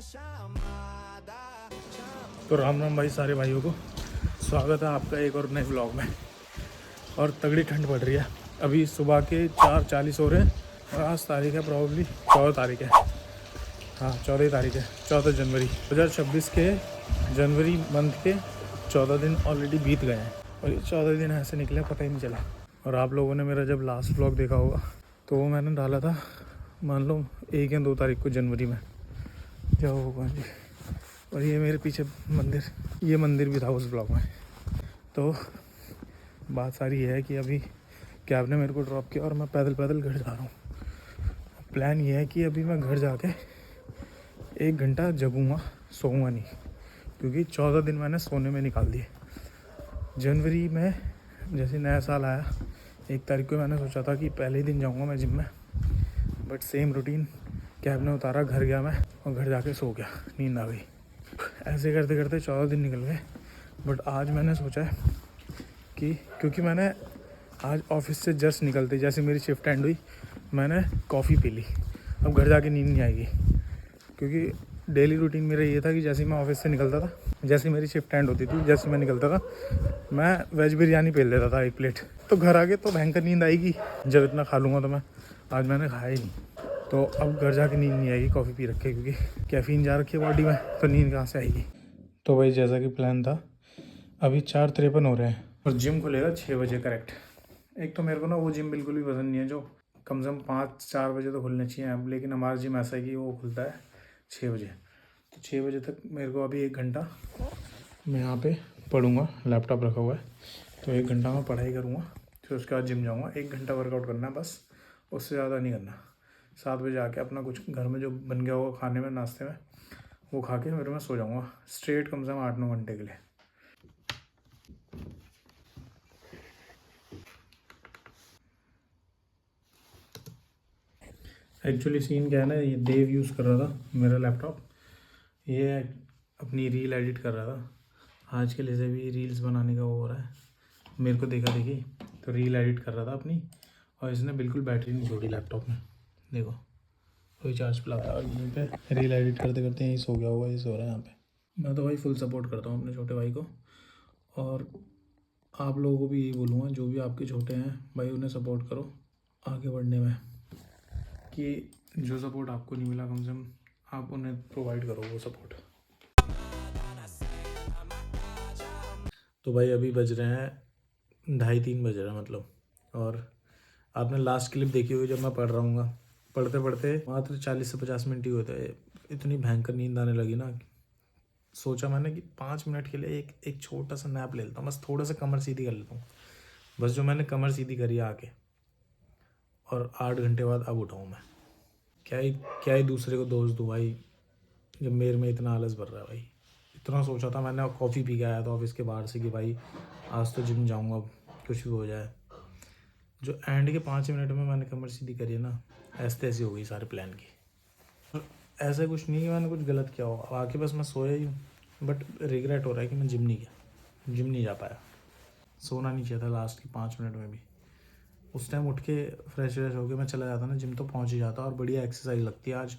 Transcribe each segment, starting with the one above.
तो राम राम भाई सारे भाइयों को, स्वागत है आपका एक और नए ब्लॉग में। और तगड़ी ठंड पड़ रही है। अभी सुबह के 4:40 हो रहे हैं और आज तारीख है प्रॉब्ली 14 तारीख है। हाँ 14 तारीख है, 14 जनवरी 2026 के जनवरी मंथ के 14 दिन ऑलरेडी बीत गए हैं और ये 14 दिन ऐसे निकले पता ही नहीं चला। और आप लोगों ने मेरा जब लास्ट ब्लॉग देखा होगा तो वो मैंने डाला था मान लो 1 या 2 तारीख को जनवरी में। जय हो भगवान जी। और ये मेरे पीछे मंदिर, ये मंदिर भी था उस ब्लॉग में। तो बात सारी ये है कि अभी कैब ने मेरे को ड्रॉप किया और मैं पैदल पैदल घर जा रहा हूँ। प्लान ये है कि अभी मैं घर जाके 1 घंटा जगूँगा, सोऊंगा नहीं, क्योंकि 14 दिन मैंने सोने में निकाल दिए। जनवरी में जैसे नया साल आया 1 तारीख को मैंने सोचा था कि पहले ही दिन जाऊँगा मैं जिम में, बट सेम रूटीन कैब ने उतारा, घर गया मैं और घर जाके सो गया, नींद आ गई। ऐसे करते करते 14 दिन निकल गए। बट आज मैंने सोचा है कि क्योंकि मैंने आज ऑफिस से जस्ट निकलते जैसे मेरी शिफ्ट एंड हुई मैंने कॉफ़ी पी ली। अब घर जाके नींद नहीं आएगी, क्योंकि डेली रूटीन मेरा ये था कि जैसे ही मैं ऑफिस से निकलता था, जैसे मेरी शिफ्ट एंड होती थी, जैसे मैं निकलता था मैं वेज बिरयानी पेल लेता था 1 प्लेट। तो घर आके तो भयंकर नींद आएगी जब इतना खा लूँगा। तो मैं आज मैंने खाया ही नहीं, तो अब घर जाके नींद नहीं आएगी कॉफ़ी पी रखे, क्योंकि कैफ़ीन जा रखी है बॉडी में, तो नींद कहाँ से आएगी। तो भाई जैसा कि प्लान था, अभी 4:53 हो रहे हैं और जिम खुलेगा 6 बजे करेक्ट। एक तो मेरे को ना वो जिम बिल्कुल भी पसंद नहीं है जो कम से कम 5-4 बजे तो खुलने चाहिए अब, लेकिन हमारा जिम ऐसा है कि वो खुलता है 6 बजे। तो 6 बजे तक मेरे को अभी 1 घंटा मैं यहाँ पे पढ़ूँगा, लैपटॉप रखा हुआ है, तो 1 घंटा मैं पढ़ाई करूँगा, फिर उसके बाद जिम जाऊँगा। 1 घंटा वर्कआउट करना है बस, उससे ज़्यादा नहीं करना। 7 बजे आके अपना कुछ घर में जो बन गया होगा खाने में, नाश्ते में, वो खा के फिर मैं सो जाऊँगा स्ट्रेट कम से कम 8-9 घंटे के लिए। एक्चुअली सीन क्या है ना, ये देव यूज़ कर रहा था मेरा लैपटॉप, ये अपनी रील एडिट कर रहा था। आज के लिए से भी रील्स बनाने का वो हो रहा है, मेरे को देखा देखी तो रील एडिट कर रहा था अपनी, और इसने बिल्कुल बैटरी नहीं छोड़ी लैपटॉप में। देखो कोई चार्ज पे लगाया और यहीं पे रील एडिट करते करते यहीं सो गया होगा, ये सो रहा है यहाँ पे। मैं तो भाई फुल सपोर्ट करता हूँ अपने छोटे भाई को, और आप लोगों को भी यही बोलूँगा जो भी आपके छोटे हैं भाई, उन्हें सपोर्ट करो आगे बढ़ने में, कि जो सपोर्ट आपको नहीं मिला कम से कम आप उन्हें प्रोवाइड करो वो सपोर्ट। तो भाई अभी बज रहे हैं 2:30-3 बज रहे हैं मतलब, और आपने लास्ट क्लिप देखी होगी जब मैं पढ़ रहा हूँ, पढ़ते पढ़ते मात्र 40 से 50 मिनट ही होते हैं, इतनी भयंकर नींद आने लगी ना, सोचा मैंने कि 5 मिनट के लिए एक छोटा सा नैप ले लेता हूँ, बस थोड़ा सा कमर सीधी कर लेता हूँ। बस जो मैंने कमर सीधी करी आके, और 8 घंटे बाद अब उठाऊँ मैं। क्या ही दूसरे को दोष दूँ भाई, जब मेरे में इतना आलस भर रहा है भाई। इतना सोचा था मैंने, कॉफ़ी पी के आया था ऑफिस के बाहर से कि भाई आज तो जिम जाऊँगा, कुछ भी हो जाए। जो एंड के 5 मिनट में मैंने कमर सीधी करी है ना, ऐसे तैसी हो गई सारे प्लान की। ऐसा कुछ नहीं कि मैंने कुछ गलत किया हो, आके बस मैं सोया ही हूँ, बट रिग्रेट हो रहा है कि मैं जिम नहीं गया, जिम नहीं जा पाया। सोना नहीं चाहिए था लास्ट के 5 मिनट में भी। उस टाइम उठ के फ्रेश होके मैं चला जाता ना जिम, तो पहुँच ही जाता और बढ़िया एक्सरसाइज लगती है आज,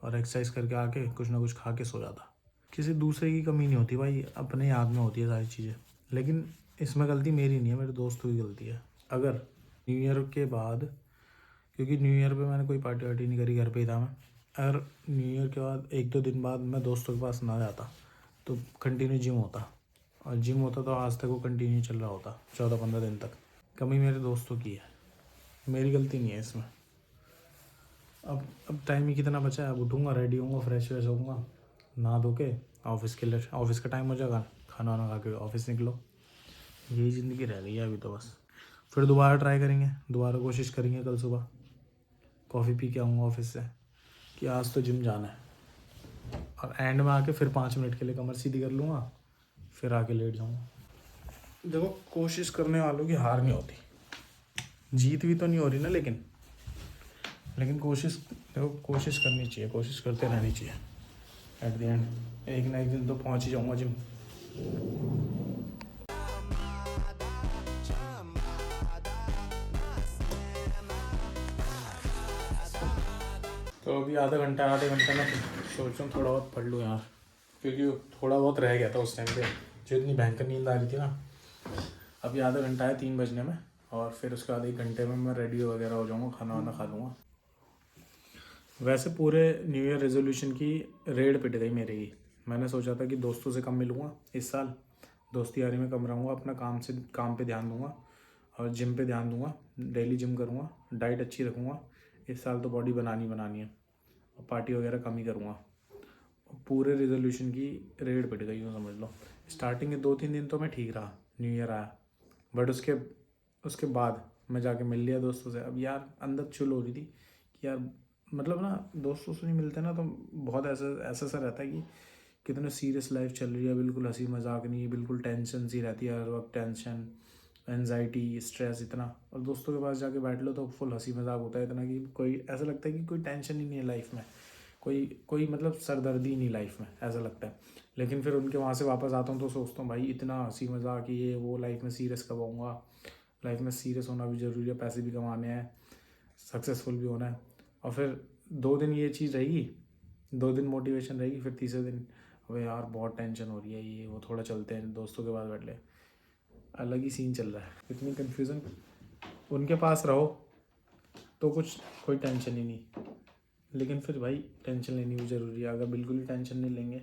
और एक्सरसाइज करके आके कुछ ना कुछ खा के सो जाता। किसी दूसरे की कमी नहीं होती भाई, अपने याद में होती है सारी चीज़ें। लेकिन इसमें गलती मेरी नहीं है, मेरे दोस्तों की गलती है। अगर न्यू ईयर के बाद, क्योंकि न्यू ईयर पे मैंने कोई पार्टी वार्टी नहीं करी, घर पे ही था मैं, अगर न्यू ईयर के बाद 1-2 दिन बाद मैं दोस्तों के पास ना जाता तो कंटिन्यू जिम होता, और जिम होता तो आज तक वो कंटिन्यू चल रहा होता 14-15 दिन तक। कमी मेरे दोस्तों की है, मेरी गलती नहीं है इसमें। अब टाइम ही कितना बचा है, अब उठूँगा, रेडी होऊंगा, फ्रेश व्रेश होऊंगा, नहा धो के ऑफिस के लिए, ऑफिस का टाइम हो जाएगा, खाना वाना खा के ऑफिस निकलो। यही ज़िंदगी रह गई है अभी तो बस। फिर दोबारा ट्राई करेंगे, दोबारा कोशिश करेंगे कल सुबह कॉफ़ी पी के आऊँगा ऑफिस से कि आज तो जिम जाना है, और एंड में आके फिर 5 मिनट के लिए कमर सीधी कर लूँगा, फिर आके लेट जाऊँगा। देखो कोशिश करने वालों की हार नहीं होती, जीत भी तो नहीं हो रही ना, लेकिन कोशिश, देखो कोशिश करनी चाहिए, कोशिश करते रहनी चाहिए। एट द एंड एक ना एक दिन तो पहुँच ही जाऊँगा जिम। तो अभी आधे घंटे में सोच रहा हूँ थोड़ा बहुत पढ़ लूँ यार, क्योंकि थोड़ा बहुत रह गया था उस टाइम पे, जो इतनी भयंकर नींद आ रही थी ना। अभी आधा घंटा है 3 बजने में, और फिर उसके बाद 1 घंटे में मैं रेडी वगैरह हो जाऊँगा, खाना वाना खा लूँगा। वैसे पूरे न्यू ईयर रेजोल्यूशन की रेड पिट गई मेरी ही। मैंने सोचा था कि दोस्तों से कम मिलूँगा इस साल, दोस्ती यारी में कम रहूँगा, अपना काम पे ध्यान दूँगा और जिम पे ध्यान दूँगा, डेली जिम करूँगा, डाइट अच्छी रखूँगा। इस साल तो बॉडी बनानी है, और पार्टी वगैरह कम ही करूँगा। पूरे रेजोल्यूशन की रेड पिट गई, यूँ समझ लो। स्टार्टिंग के 2-3 दिन तो मैं ठीक रहा, न्यू ईयर आया, बट उसके बाद मैं जाके मिल लिया दोस्तों से। अब यार अंदर चुल हो रही थी कि यार मतलब ना, दोस्तों से नहीं मिलते ना तो बहुत ऐसा सा रहता है कि कितने सीरियस लाइफ चल रही है, बिल्कुल हंसी मजाक नहीं, बिल्कुल टेंशन सी रहती है हर वक्त, टेंशन, एनजाइटी, स्ट्रेस इतना। और दोस्तों के पास जाके बैठ लो तो फुल हंसी मजाक होता है इतना कि कोई ऐसा लगता है कि कोई टेंशन ही नहीं है लाइफ में, कोई मतलब सरदर्दी नहीं लाइफ में, ऐसा लगता है। लेकिन फिर उनके वहाँ से वापस आता हूँ तो सोचता हूँ भाई इतना हंसी मजाक ये वो, लाइफ में सीरियस कब आऊँगा। लाइफ में सीरियस होना भी ज़रूरी है, पैसे भी कमाने हैं, सक्सेसफुल भी होना है। और फिर 2 दिन ये चीज़ रहेगी, 2 दिन मोटिवेशन रहेगी, फिर तीसरे दिन अबे यार बहुत टेंशन हो रही है ये वो, थोड़ा चलते हैं दोस्तों के पास बैठ ले। अलग ही सीन चल रहा है, इतनी कन्फ्यूज़न। उनके पास रहो तो कोई टेंशन ही नहीं, लेकिन फिर भाई टेंशन लेनी भी ज़रूरी है। अगर बिल्कुल ही टेंशन नहीं लेंगे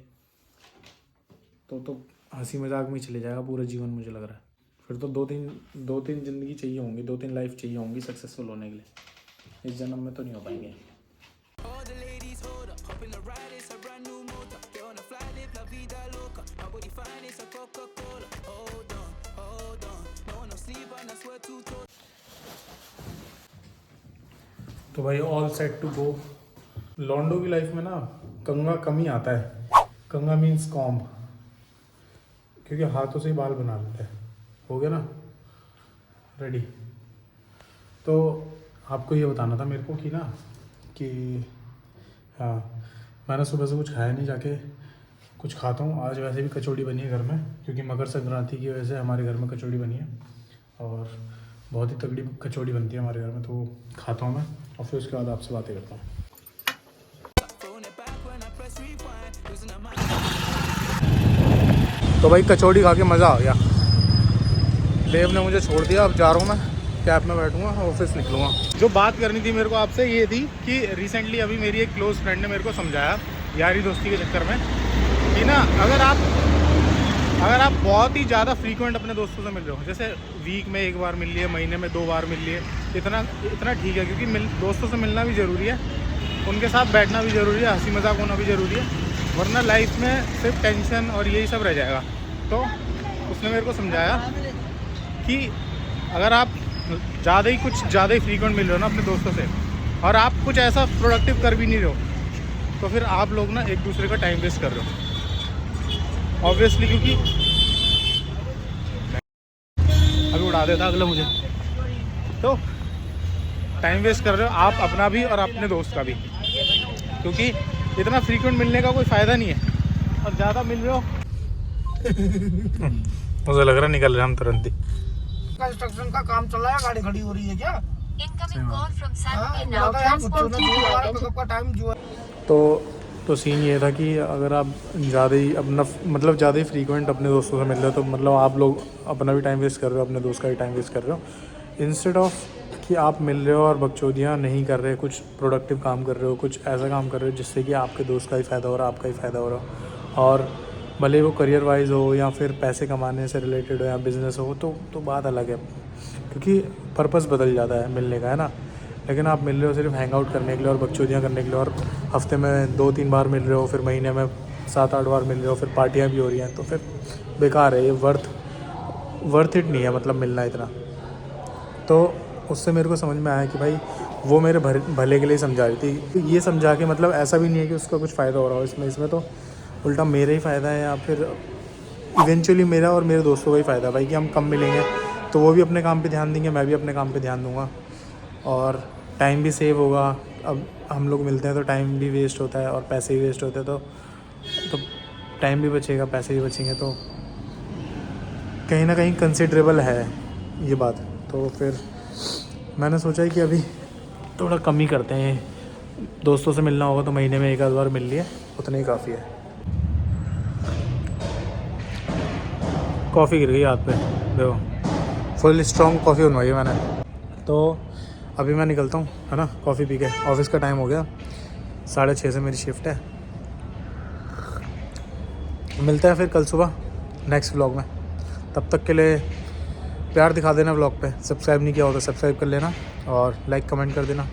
तो हंसी मजाक में ही चले जाएगा पूरा जीवन, मुझे लग रहा है। फिर तो 2-3 ज़िंदगी चाहिए होंगी, 2-3 लाइफ चाहिए होंगी सक्सेसफुल होने के लिए। इस जन्म में तो नहीं हो पाएंगे। तो भाई ऑल सेट टू गो। लॉन्डो की लाइफ में ना कंगा कम ही आता है। कंगा मीन्स कॉम्ब, क्योंकि हाथों से ही बाल बना लेते हैं। हो गया ना रेडी। तो आपको ये बताना था मेरे को कि ना कि हाँ, मैंने सुबह से कुछ खाया नहीं, जाके कुछ खाता हूँ। आज वैसे भी कचौड़ी बनी है घर में, क्योंकि मकर संक्रांति की वजह से हमारे घर में कचौड़ी बनी है, और बहुत ही तगड़ी कचौड़ी बनती है हमारे घर में। तो खाता हूँ मैं, और फिर उसके बाद आपसे बातें करता हूँ। तो भाई कचौड़ी खा के मज़ा आ गया। देव ने मुझे छोड़ दिया, अब जा रहा हूँ मैं, कैब में बैठूँगा, ऑफिस निकलूँगा। जो बात करनी थी मेरे को आपसे ये थी कि रिसेंटली अभी मेरी एक क्लोज़ फ्रेंड ने मेरे को समझाया यारी दोस्ती के चक्कर में कि ना अगर आप बहुत ही ज़्यादा फ्रीक्वेंट अपने दोस्तों से मिल रहे हो, जैसे वीक में 1 बार मिल लिए, महीने में 2 बार मिल लिए, इतना ठीक है, क्योंकि दोस्तों से मिलना भी ज़रूरी है, उनके साथ बैठना भी ज़रूरी है, हंसी मजाक होना भी ज़रूरी है, वरना लाइफ में सिर्फ टेंशन और यही सब रह जाएगा। तो उसने मेरे को समझाया कि अगर आप कुछ ज़्यादा ही फ्रीक्वेंट मिल रहे हो ना अपने दोस्तों से, और आप कुछ ऐसा प्रोडक्टिव कर भी नहीं रहे हो, तो फिर आप लोग ना एक दूसरे का टाइम वेस्ट कर रहे हो ऑब्वियसली, क्योंकि अभी उड़ा देता अगला मुझे। तो टाइम वेस्ट कर रहे हो आप अपना भी और अपने दोस्त का भी, क्योंकि इतना फ्रीक्वेंट मिलने का कोई फ़ायदा नहीं है, और ज़्यादा मिल रहे हो मुझे लग रहा निकल रहे हम तुरंत ही। कंस्ट्रक्शन का काम चल रहा है, गाड़ी खड़ी हो रही है क्या? तो सीन ये था कि अगर आप ज़्यादा ही फ्रीक्वेंट अपने दोस्तों से मिल रहे हो, तो मतलब आप लोग अपना भी टाइम वेस्ट कर रहे हो, अपने दोस्त का भी टाइम वेस्ट कर रहे हो। इंस्टेड ऑफ कि आप मिल रहे हो और बकचोदियाँ नहीं कर रहे, कुछ प्रोडक्टिव काम कर रहे हो, कुछ ऐसा काम कर रहे हो जिससे कि आपके दोस्त का ही फ़ायदा हो रहा है, आपका ही फ़ायदा हो रहा हो, और भले वो करियर वाइज हो या फिर पैसे कमाने से रिलेटेड हो या बिज़नेस हो, तो बात अलग है, क्योंकि पर्पस बदल जाता है मिलने का, है ना। लेकिन आप मिल रहे हो सिर्फ हैंग आउट करने के लिए और बकचोदियाँ करने के लिए, और हफ्ते में 2-3 बार मिल रहे हो, फिर महीने में 7-8 बार मिल रहे हो, फिर पार्टियाँ भी हो रही हैं, तो फिर बेकार है ये, वर्थ इट नहीं है मतलब मिलना इतना। तो उससे मेरे को समझ में आया कि भाई वो मेरे भले के लिए समझा रही थी। ये समझा के मतलब ऐसा भी नहीं है कि उसका कुछ फ़ायदा हो रहा हो इसमें तो उल्टा मेरा ही फ़ायदा है, या फिर इवेंचुअली मेरा और मेरे दोस्तों का ही फ़ायदा भाई, कि हम कम मिलेंगे तो वो भी अपने काम पे ध्यान देंगे, मैं भी अपने काम पे ध्यान दूंगा, और टाइम भी सेव होगा। अब हम लोग मिलते हैं तो टाइम भी वेस्ट होता है और पैसे भी वेस्ट होते हैं, तो टाइम भी बचेगा, पैसे भी बचेंगे, तो कहीं ना कहीं कंसिडरेबल है ये बात। तो फिर मैंने सोचा कि अभी थोड़ा कम ही करते हैं दोस्तों से मिलना होगा तो महीने में एक आध बार मिल लिए, उतना ही काफ़ी है। कॉफ़ी गिर गई हाथ पे, देखो फुल स्ट्रॉन्ग कॉफ़ी बनवाई है मैंने। तो अभी मैं निकलता हूँ, है ना, कॉफ़ी पी के। ऑफिस का टाइम हो गया, 6:30 से मेरी शिफ्ट है। मिलते हैं फिर कल सुबह नेक्स्ट व्लॉग में। तब तक के लिए प्यार दिखा देना व्लॉग पे। सब्सक्राइब नहीं किया हो तो सब्सक्राइब कर लेना और लाइक कमेंट कर देना।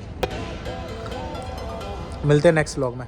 मिलते हैं नेक्स्ट व्लॉग में।